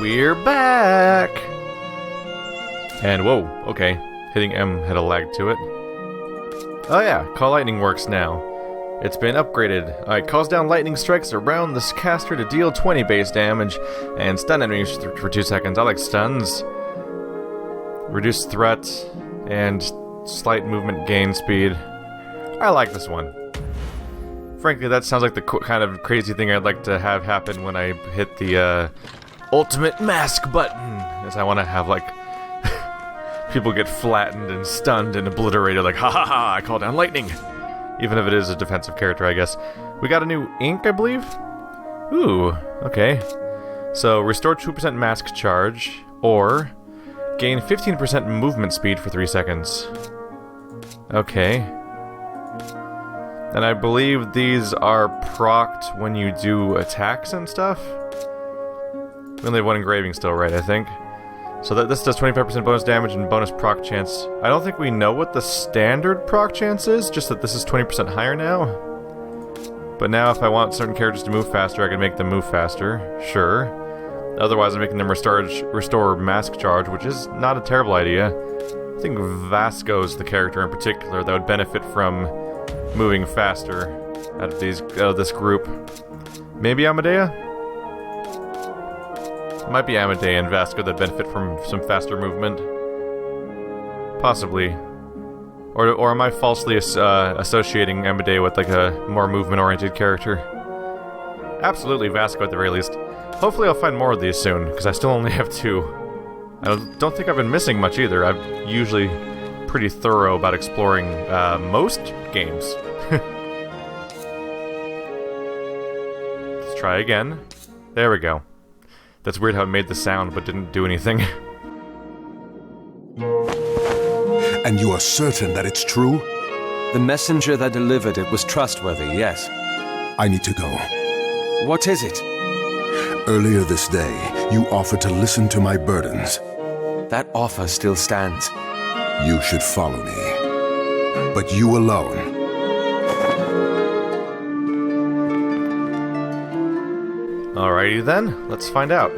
We're back! And whoa, okay. Hitting M had a lag to it. Oh yeah, Call Lightning works now. It's been upgraded. Alright, calls down lightning strikes around this caster to deal 20 base damage and stun enemies for 2 seconds. I like stuns. Reduce threat and slight movement gain speed. I like this one. Frankly, that sounds like the kind of crazy thing I'd like to have happen when I hit the ultimate mask button. As I want to have, like, people get flattened and stunned and obliterated, like, ha ha ha, I call down lightning. Even if it is a defensive character, I guess. We got a new ink, I believe? Ooh, okay. So, restore 2% mask charge, or gain 15% movement speed for 3 seconds. Okay. And I believe these are procced when you do attacks and stuff? We only have one engraving still, right, I think? So this does 25% bonus damage and bonus proc chance. I don't think we know what the standard proc chance is, just that this is 20% higher now. But now if I want certain characters to move faster, I can make them move faster. Sure. Otherwise I'm making them restore mask charge, which is not a terrible idea. I think Vasco's the character in particular that would benefit from moving faster out of this group. Maybe Amadea? It might be Amadea and Vasco that benefit from some faster movement. Possibly. Or am I falsely associating Amadea with like a more movement-oriented character? Absolutely Vasco at the very least. Hopefully I'll find more of these soon, because I still only have 2. I don't think I've been missing much either. I'm usually pretty thorough about exploring most games. Let's try again. There we go. That's weird how it made the sound but didn't do anything. And you are certain that it's true? The messenger that delivered it was trustworthy, yes. I need to go. What is it? Earlier this day, you offered to listen to my burdens. That offer still stands. You should follow me. But you alone. Alrighty then, let's find out.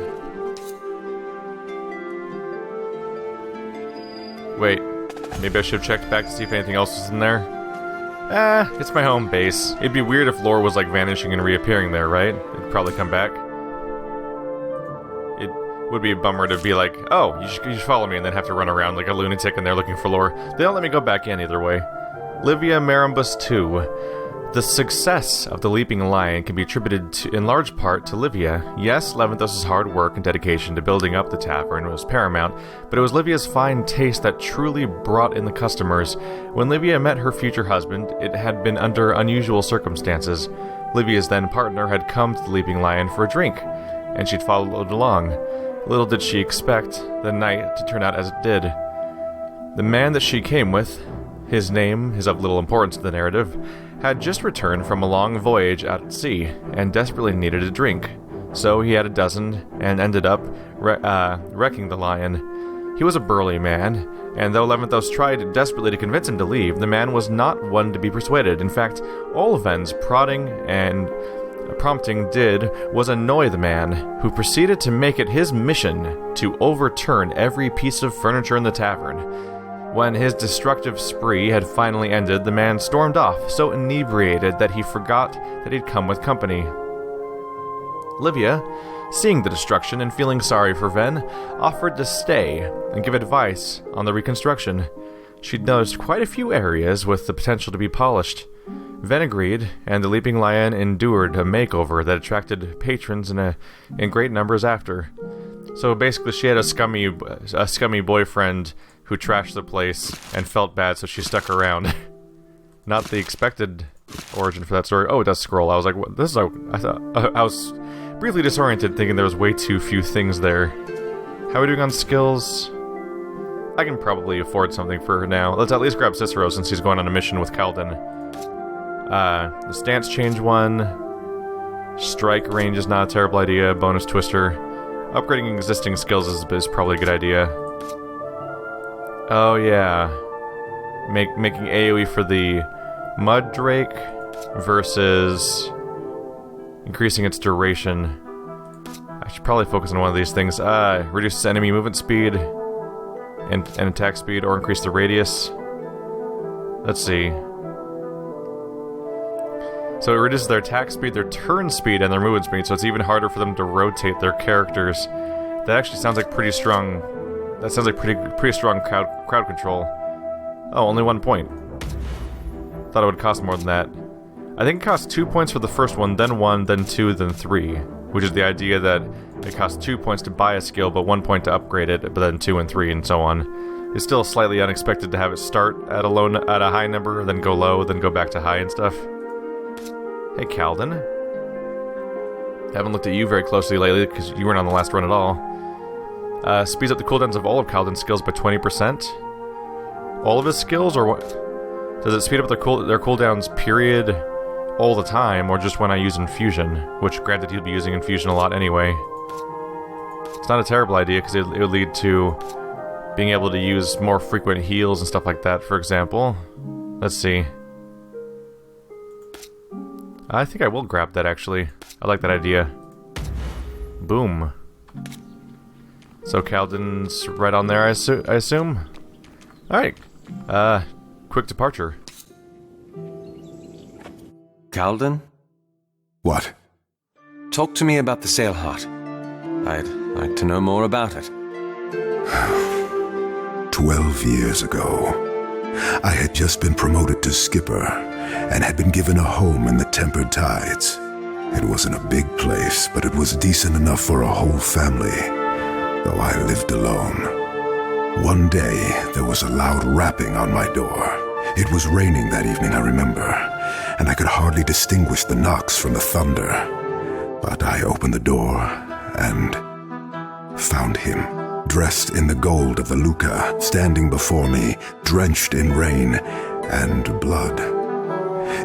Wait, maybe I should have checked back to see if anything else was in there? It's my home base. It'd be weird if lore was like vanishing and reappearing there, right? It'd probably come back. It would be a bummer to be like, oh, you should follow me, and then have to run around like a lunatic in there looking for lore. They don't let me go back in either way. Livia Marimbus 2. The success of the Leaping Lion can be attributed in large part to Livia. Yes, Levanthos' hard work and dedication to building up the tavern was paramount, but it was Livia's fine taste that truly brought in the customers. When Livia met her future husband, it had been under unusual circumstances. Livia's then partner had come to the Leaping Lion for a drink, and she'd followed along. Little did she expect the night to turn out as it did. The man that she came with, his name is of little importance to the narrative, had just returned from a long voyage out at sea, and desperately needed a drink. So he had a dozen, and ended up wrecking the lion. He was a burly man, and though Levanthos tried desperately to convince him to leave, the man was not one to be persuaded. In fact, all Ven's prodding and prompting did was annoy the man, who proceeded to make it his mission to overturn every piece of furniture in the tavern. When his destructive spree had finally ended, the man stormed off, so inebriated that he forgot that he'd come with company. Livia, seeing the destruction and feeling sorry for Ven, offered to stay and give advice on the reconstruction. She'd noticed quite a few areas with the potential to be polished. Ven agreed, and the Leaping Lion endured a makeover that attracted patrons in great numbers after. So basically she had a scummy boyfriend who trashed the place and felt bad, so she stuck around. Not the expected origin for that story. Oh, it does scroll. I was like, what? This is I was briefly disoriented, thinking there was way too few things there. How are we doing on skills? I can probably afford something for her now. Let's at least grab Cicero since he's going on a mission with Calden. The stance change one. Strike range is not a terrible idea. Bonus twister. Upgrading existing skills is probably a good idea. Oh yeah. Making AoE for the Mud Drake versus increasing its duration. should probably focus on one of these things. Reduces enemy movement speed and attack speed, or increase the radius. Let's see. So it reduces their attack speed, their turn speed, and their movement speed, so it's even harder for them to rotate their characters. That actually sounds like pretty strong. That sounds like pretty strong crowd control. Oh, only 1 point. Thought it would cost more than that. I think it costs 2 points for the first one, then 1, then 2, then 3. Which is the idea that it costs 2 points to buy a skill, but 1 point to upgrade it, but then 2 and 3 and so on. It's still slightly unexpected to have it start at a high number, then go low, then go back to high and stuff. Hey, Calden. Haven't looked at you very closely lately, because you weren't on the last run at all. Speeds up the cooldowns of all of Calden's skills by 20%. All of his skills, or what? Does it speed up their cooldowns, period, all the time, or just when I use Infusion? Which, granted, he'll be using Infusion a lot anyway. It's not a terrible idea, because it would lead to being able to use more frequent heals and stuff like that, for example. Let's see. I think I will grab that, actually. I like that idea. Boom. So Calden's right on there, I assume? Alright. Quick departure. Calden? What? Talk to me about the sail heart. I'd like to know more about it. 12 years ago, I had just been promoted to skipper and had been given a home in the Tempered Tides. It wasn't a big place, but it was decent enough for a whole family, though I lived alone. One day, there was a loud rapping on my door. It was raining that evening, I remember, and I could hardly distinguish the knocks from the thunder. But I opened the door and found him, dressed in the gold of the Luca, standing before me, drenched in rain and blood.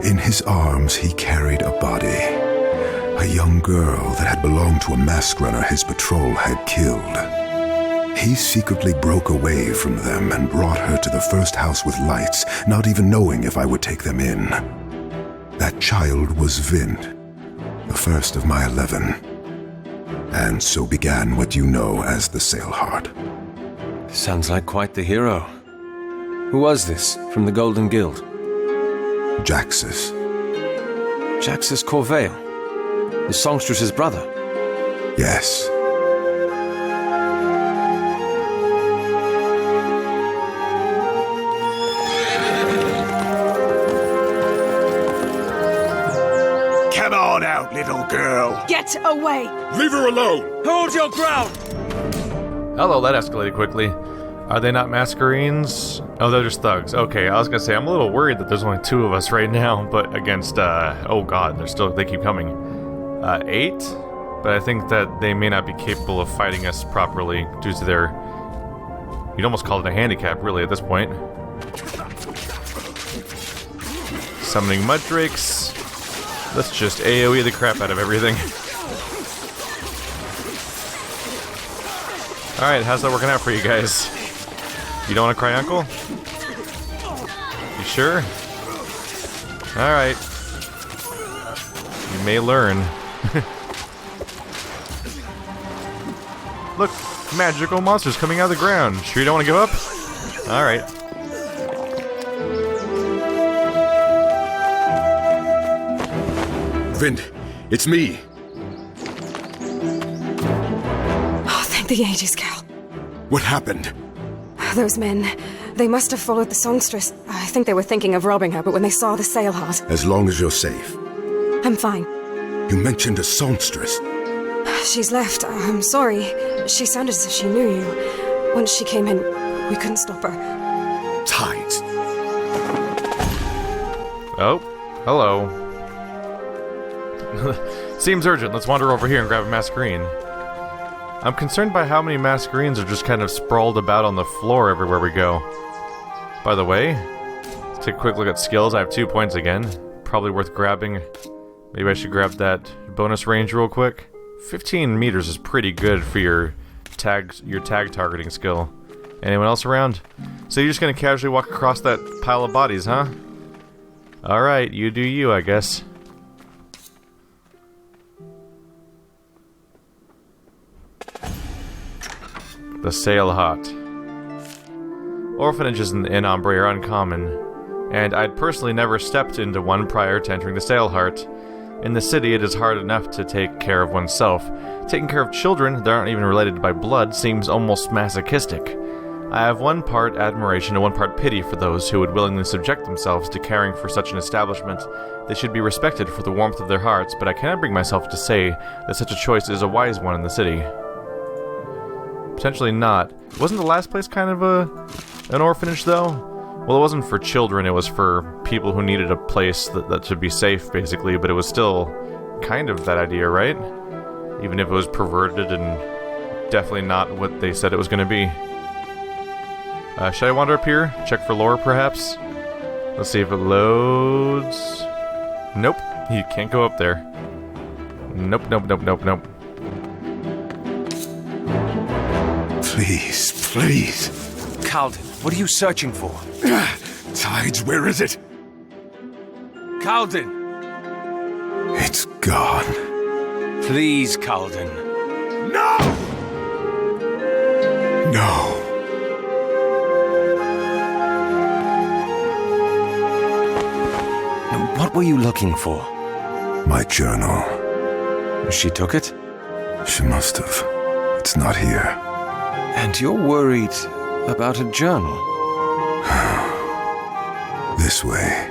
In his arms he carried a body, a young girl that had belonged to a mask runner his patrol had killed. He secretly broke away from them and brought her to the first house with lights, not even knowing if I would take them in. That child was Vint, the first of my 11. And so began what you know as the Sailheart. Sounds like quite the hero. Who was this, from the Golden Guild? Jaxus. Jaxus Corvale, the songstress's brother. Yes. Come on out, little girl. Get away! Leave her alone. Hold your ground! Hello, that escalated quickly. Are they not Mascherines? Oh, they're just thugs. Okay, I was gonna say, I'm a little worried that there's only 2 of us right now, but against, oh god, they keep coming. 8? But I think that they may not be capable of fighting us properly due to their... You'd almost call it a handicap, really, at this point. Summoning mud drakes. Let's just AoE the crap out of everything. Alright, how's that working out for you guys? You don't want to cry uncle? You sure? Alright. You may learn. Look, magical monsters coming out of the ground. Sure you don't want to give up? Alright. Vint, it's me. Oh, thank the ages, Cal. What happened? Those men, they must have followed the songstress. I think they were thinking of robbing her, but when they saw the Sailheart... As long as you're safe. I'm fine. You mentioned a songstress. She's left. I'm sorry. She sounded as if she knew you. Once she came in, we couldn't stop her. Tides. Oh, hello. Seems urgent. Let's wander over here and grab a Masquerine. I'm concerned by how many Masquerines are just kind of sprawled about on the floor everywhere we go. By the way, let's take a quick look at skills. I have 2 points again. Probably worth grabbing. Maybe I should grab that bonus range real quick. 15 meters is pretty good for your tag targeting skill. Anyone else around? So you're just gonna casually walk across that pile of bodies, huh? Alright, you do you, I guess. The Sail Hut. Orphanages in Ombre are uncommon, and I'd personally never stepped into one prior to entering the Sail Hut. In the city, it is hard enough to take care of oneself. Taking care of children that aren't even related by blood seems almost masochistic. I have one part admiration and one part pity for those who would willingly subject themselves to caring for such an establishment. They should be respected for the warmth of their hearts, but I cannot bring myself to say that such a choice is a wise one in the city. Potentially not. Wasn't the last place kind of an orphanage, though? Well, it wasn't for children, it was for people who needed a place that should be safe, basically, but it was still kind of that idea, right? Even if it was perverted and definitely not what they said it was going to be. Should I wander up here? Check for lore, perhaps? Let's see if it loads. Nope, you can't go up there. Nope. Please. Calden, what are you searching for? Tides, where is it? Calden! It's gone. Please, Calden. No! No. What were you looking for? My journal. She took it? She must have. It's not here. And you're worried about a journal? This way.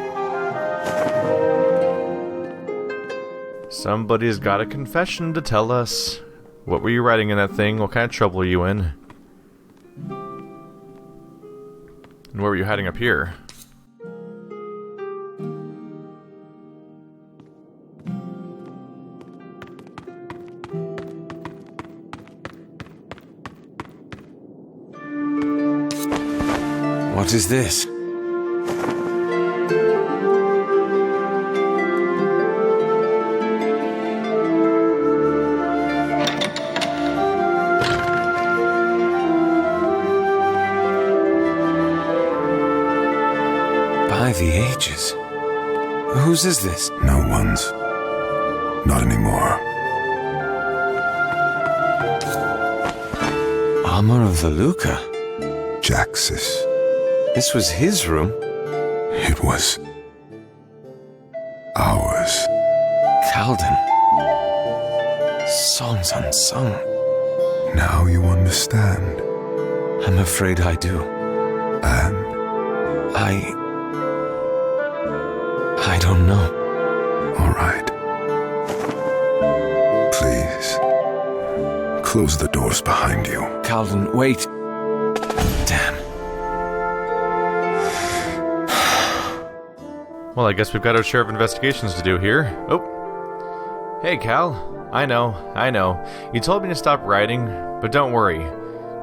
Somebody's got a confession to tell us. What were you writing in that thing? What kind of trouble are you in? And where were you hiding up here? What is this? By the ages. Whose is this? No one's. Not anymore. Armor of the Luca. Jaxus. This was his room. It was ours. Calden. Songs unsung. Now you understand. I'm afraid I do. And I don't know. all right. Please. Close the doors behind you. Calden, wait. Damn. Well, I guess we've got our share of investigations to do here. Oh. Hey, Cal. I know. You told me to stop writing, but don't worry.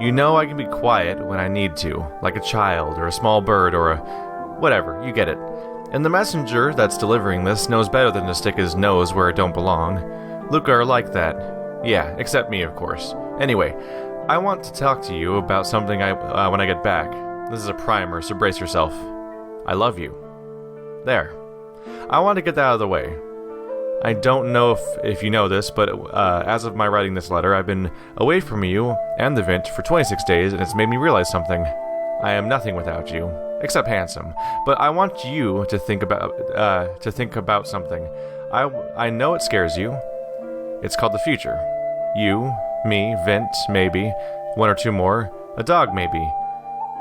You know I can be quiet when I need to, like a child, or a small bird, or a... whatever, you get it. And the messenger that's delivering this knows better than to stick his nose where it don't belong. Luca are like that. Yeah, except me, of course. Anyway, I want to talk to you about something when I get back. This is a primer, so brace yourself. I love you. There. I want to get that out of the way. I don't know if you know this, but as of my writing this letter, I've been away from you and the Vint for 26 days, and it's made me realize something. I am nothing without you, except handsome. But I want you to think about something. I know it scares you. It's called the future. You, me, Vint, maybe, one or two more, a dog, maybe.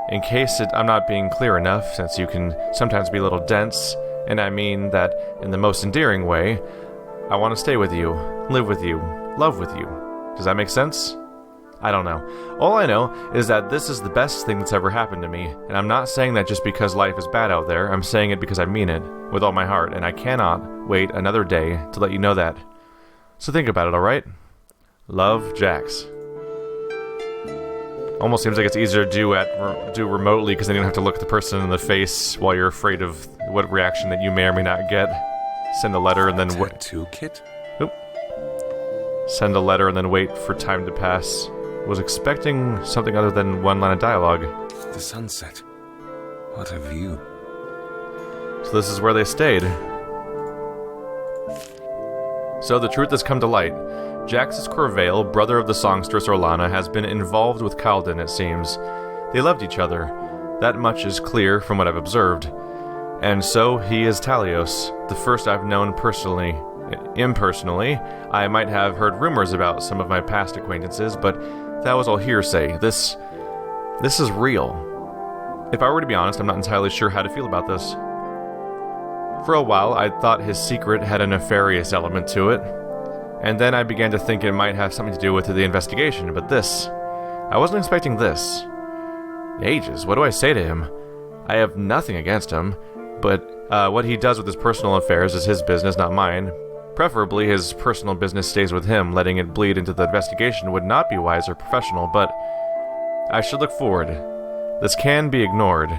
In case I'm not being clear enough, since you can sometimes be a little dense, and I mean that in the most endearing way, I want to stay with you, live with you, love with you. Does that make sense? I don't know. All I know is that this is the best thing that's ever happened to me, and I'm not saying that just because life is bad out there, I'm saying it because I mean it, with all my heart, and I cannot wait another day to let you know that. So think about it, alright? Love, Jax. Almost seems like it's easier to do remotely, because then you don't have to look at the person in the face while you're afraid of what reaction that you may or may not get. Send a letter and then wait. Tattoo kit? Oop. Send a letter and then wait for time to pass. Was expecting something other than one line of dialogue. The sunset. What a view. So this is where they stayed. So the truth has come to light. Jaxus Corvale, brother of the songstress Orlana, has been involved with Calden, it seems. They loved each other. That much is clear from what I've observed. And so he is Talios, the first I've known personally. Impersonally, I might have heard rumors about some of my past acquaintances, but that was all hearsay. This is real. If I were to be honest, I'm not entirely sure how to feel about this. For a while, I thought his secret had a nefarious element to it, and then I began to think it might have something to do with the investigation, but this... I wasn't expecting this. Ages, what do I say to him? I have nothing against him, but what he does with his personal affairs is his business, not mine. Preferably, his personal business stays with him. Letting it bleed into the investigation would not be wise or professional, but I should look forward. This can be ignored.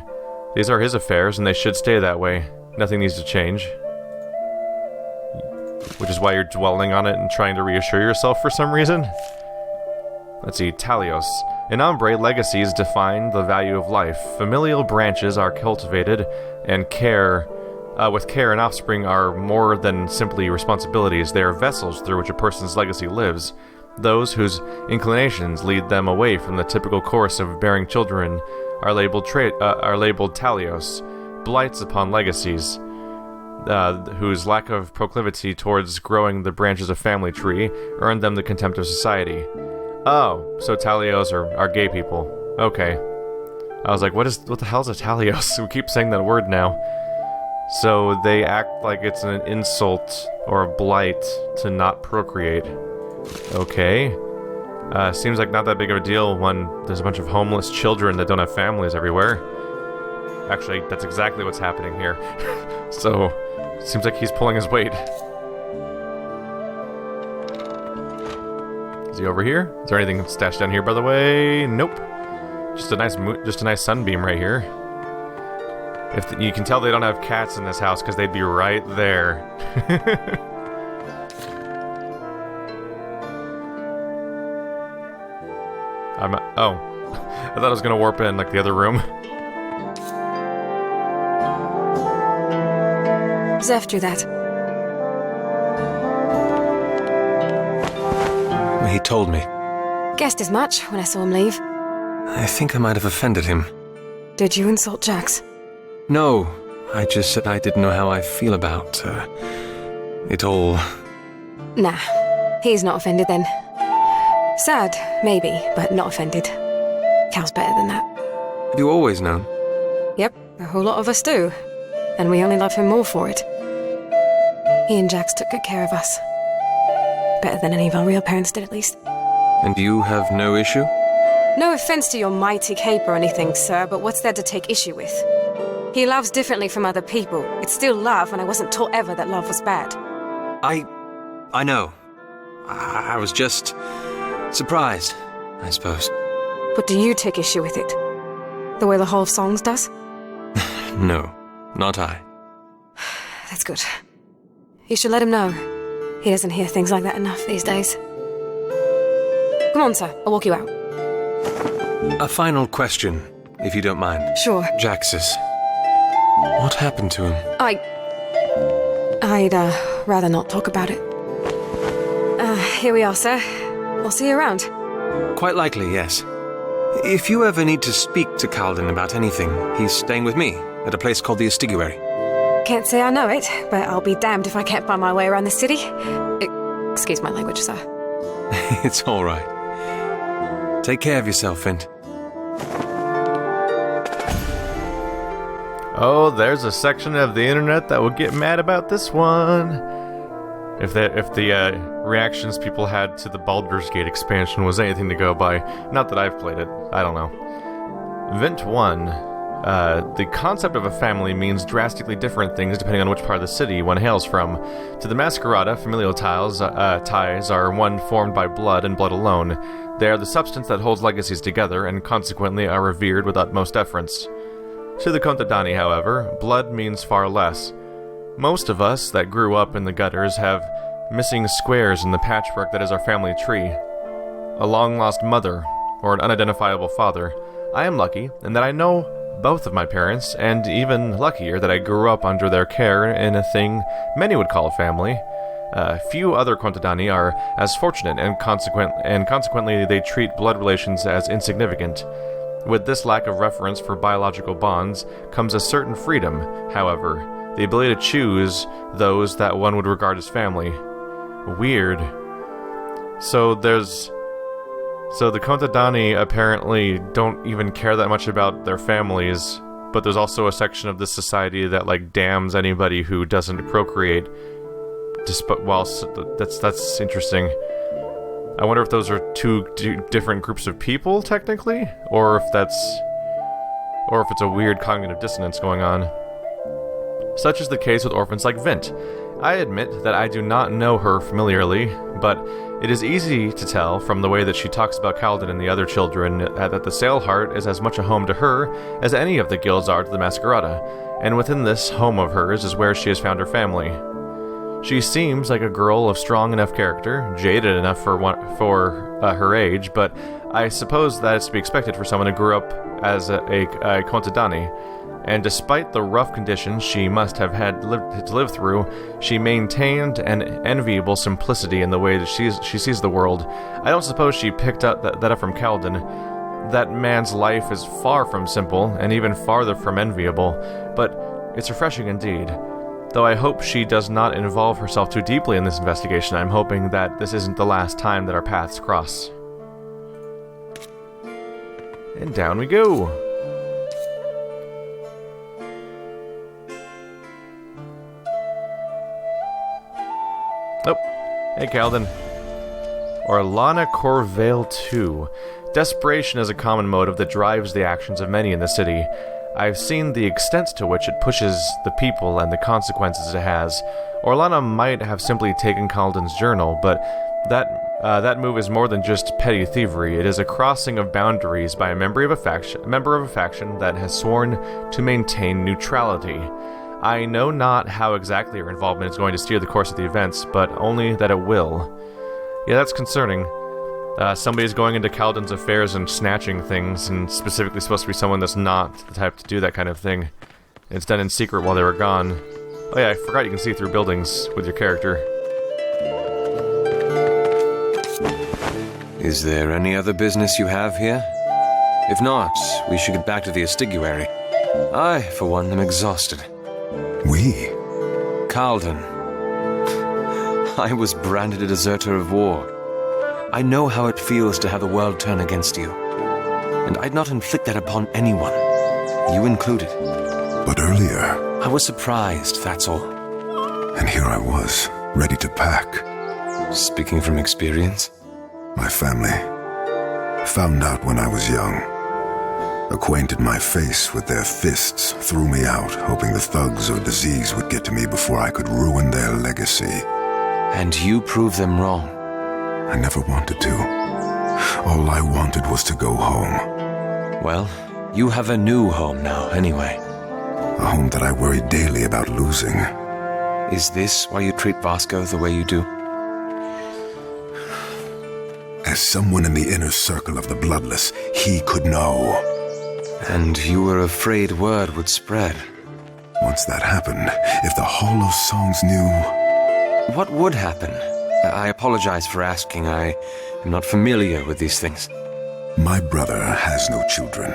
These are his affairs, and they should stay that way. Nothing needs to change. Which is why you're dwelling on it and trying to reassure yourself for some reason? Let's see, Talios. In Ombre, legacies define the value of life. Familial branches are cultivated, and with care and offspring are more than simply responsibilities. They are vessels through which a person's legacy lives. Those whose inclinations lead them away from the typical course of bearing children are labeled Talios, blights upon legacies. Whose lack of proclivity towards growing the branches of family tree earned them the contempt of society. Oh, so Talios are gay people. Okay. I was like, what the hell is a Talios? We keep saying that word now. So they act like it's an insult or a blight to not procreate. Okay. Seems like not that big of a deal when there's a bunch of homeless children that don't have families everywhere. Actually, that's exactly what's happening here. So, seems like he's pulling his weight. Is he over here? Is there anything stashed down here, by the way? Nope. Just a nice sunbeam right here. You can tell they don't have cats in this house because they'd be right there. Oh. I thought I was gonna warp in like the other room. Zeph drew that. He told me. Guessed as much when I saw him leave. I think I might have offended him. Did you insult Jax? No, I just said I didn't know how I feel about, it all. Nah, he's not offended then. Sad, maybe, but not offended. Cal's better than that. Have you always known? Yep, a whole lot of us do. And we only love him more for it. He and Jax took good care of us. Better than any of our real parents did, at least. And you have no issue? No offense to your mighty cape or anything, sir, but what's there to take issue with? He loves differently from other people. It's still love, and I wasn't taught ever that love was bad. I know. I was just surprised, I suppose. But do you take issue with it? The way the Hall of Songs does? No, not I. That's good. You should let him know. He doesn't hear things like that enough these days. Come on, sir. I'll walk you out. A final question, if you don't mind. Sure. Jaxus. What happened to him? I'd rather not talk about it. Here we are, sir. I'll see you around. Quite likely, yes. If you ever need to speak to Calden about anything, he's staying with me at a place called the Estiguary. Can't say I know it, but I'll be damned if I can't find my way around the city. Excuse my language, sir. It's all right. Take care of yourself, Vint. Oh, there's a section of the internet that will get mad about this one. If the reactions people had to the Baldur's Gate expansion was anything to go by. Not that I've played it. I don't know. Vint 1. The concept of a family means drastically different things depending on which part of the city one hails from. To the Masquerada, familial ties are one formed by blood and blood alone. They are the substance that holds legacies together, and consequently are revered with utmost deference. To the Contadani, however, blood means far less. Most of us that grew up in the gutters have missing squares in the patchwork that is our family tree. A long-lost mother, or an unidentifiable father. I am lucky in that I know both of my parents, and even luckier that I grew up under their care in a thing many would call a family. Few other Contadani are as fortunate, and consequently they treat blood relations as insignificant. With this lack of reference for biological bonds comes a certain freedom, however, the ability to choose those that one would regard as family. Weird. So the Contadani apparently don't even care that much about their families, but there's also a section of this society that, like, damns anybody who doesn't procreate. That's interesting. I wonder if those are two different groups of people, technically? Or if it's a weird cognitive dissonance going on. Such is the case with orphans like Vint. I admit that I do not know her familiarly, but it is easy to tell from the way that she talks about Calden and the other children that the Sailheart is as much a home to her as any of the guilds are to the Masquerada, and within this home of hers is where she has found her family. She seems like a girl of strong enough character, jaded enough for her age, but I suppose that is to be expected for someone who grew up as a Contadani. And despite the rough conditions she must have had to live through, she maintained an enviable simplicity in the way that she sees the world. I don't suppose she picked that up from Calden. That man's life is far from simple, and even farther from enviable, but it's refreshing indeed. Though I hope she does not involve herself too deeply in this investigation, I'm hoping that this isn't the last time that our paths cross. And down we go! Oh, hey Calden. Orlana Corvale 2. Desperation is a common motive that drives the actions of many in the city. I've seen the extent to which it pushes the people and the consequences it has. Orlana might have simply taken Calden's journal, but that move is more than just petty thievery. It is a crossing of boundaries by a member of a faction that has sworn to maintain neutrality. I know not how exactly her involvement is going to steer the course of the events, but only that it will. Yeah, that's concerning. Somebody's going into Calden's affairs and snatching things, and specifically supposed to be someone that's not the type to do that kind of thing. It's done in secret while they were gone. Oh yeah, I forgot you can see through buildings with your character. Is there any other business you have here? If not, we should get back to the Estiguary. I, for one, am exhausted. We? Calden. I was branded a deserter of war. I know how it feels to have the world turn against you. And I'd not inflict that upon anyone, you included. But earlier... I was surprised, that's all. And here I was, ready to pack. Speaking from experience? My family. Found out when I was young. Acquainted my face with their fists, threw me out, hoping the thugs or disease would get to me before I could ruin their legacy. And you proved them wrong. I never wanted to. All I wanted was to go home. Well, you have a new home now, anyway. A home that I worry daily about losing. Is this why you treat Vasco the way you do? As someone in the inner circle of the Bloodless, he could know. And you were afraid word would spread. Once that happened, if the Hall of Songs knew... What would happen? I apologize for asking. I am not familiar with these things. My brother has no children,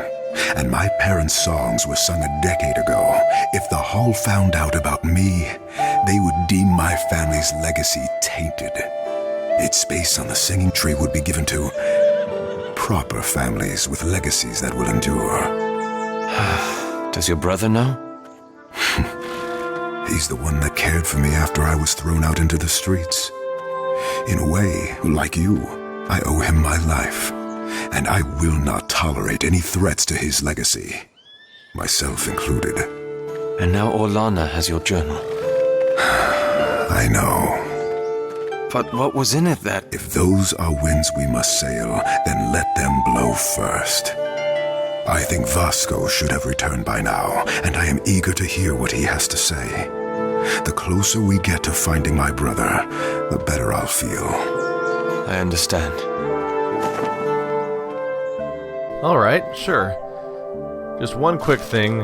and my parents' songs were sung a decade ago. If the Hall found out about me, they would deem my family's legacy tainted. Its space on the singing tree would be given to proper families with legacies that will endure. Does your brother know? He's the one that cared for me after I was thrown out into the streets. In a way, like you, I owe him my life, and I will not tolerate any threats to his legacy, myself included. And now Orlana has your journal. I know. But what was in it that... If those are winds we must sail, then let them blow first. I think Vasco should have returned by now, and I am eager to hear what he has to say. The closer we get to finding my brother, the better I'll feel. I understand. Alright, sure. Just one quick thing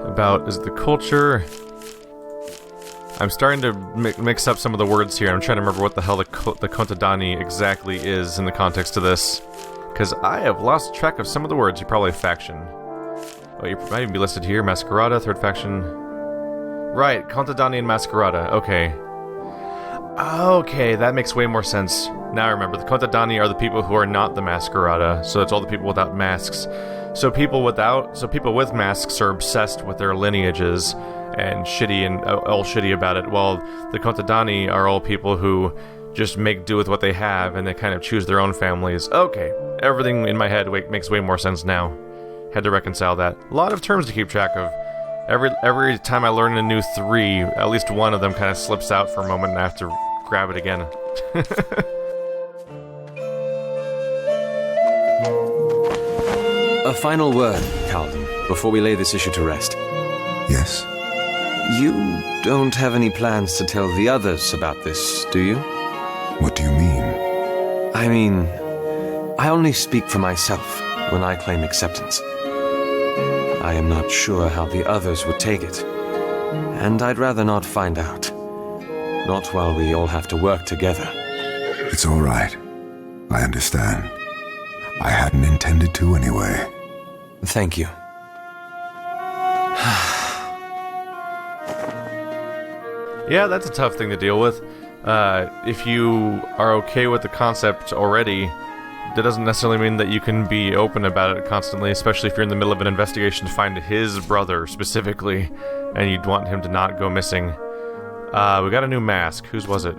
about, is the culture... I'm starting to mix up some of the words here. I'm trying to remember what the hell the Contadani exactly is in the context of this. Because I have lost track of some of the words. You're probably a faction. Oh, you might even be listed here. Masquerada, third faction. Right, Contadani and Masquerada. Okay. Okay, that makes way more sense. Now I remember. The Contadani are the people who are not the Masquerada. So it's all the people without masks. So people with masks are obsessed with their lineages and shitty and all shitty about it, while the Contadani are all people who just make do with what they have and they kind of choose their own families. Okay, everything in my head makes way more sense now. Had to reconcile that. A lot of terms to keep track of. Every time I learn a new 3, at least one of them kind of slips out for a moment and I have to grab it again. A final word, Calden, before we lay this issue to rest. Yes? You don't have any plans to tell the others about this, do you? What do you mean? I mean, I only speak for myself when I claim acceptance. I am not sure how the others would take it, and I'd rather not find out. Not while we all have to work together. It's all right. I understand. I hadn't intended to anyway. Thank you. Yeah, that's a tough thing to deal with. If you are okay with the concept already, that doesn't necessarily mean that you can be open about it constantly, especially if you're in the middle of an investigation to find his brother specifically, and you'd want him to not go missing. We got a new mask. Whose was it?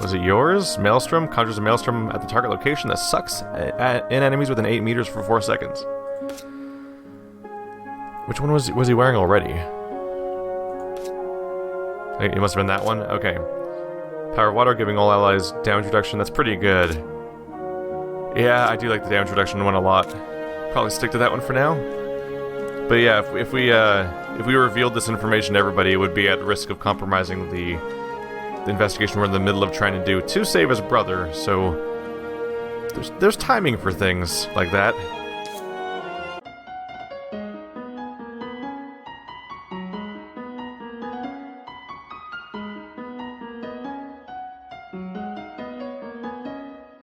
Was it yours? Maelstrom? Conjures a maelstrom at the target location that sucks in enemies within 8 meters for 4 seconds. Which one was he wearing already? It must have been that one? Okay. Power of Water, giving all allies damage reduction. That's pretty good. Yeah, I do like the damage reduction one a lot. Probably stick to that one for now. But yeah, if we revealed this information to everybody, it would be at risk of compromising the investigation we're in the middle of trying to do to save his brother, so there's timing for things like that.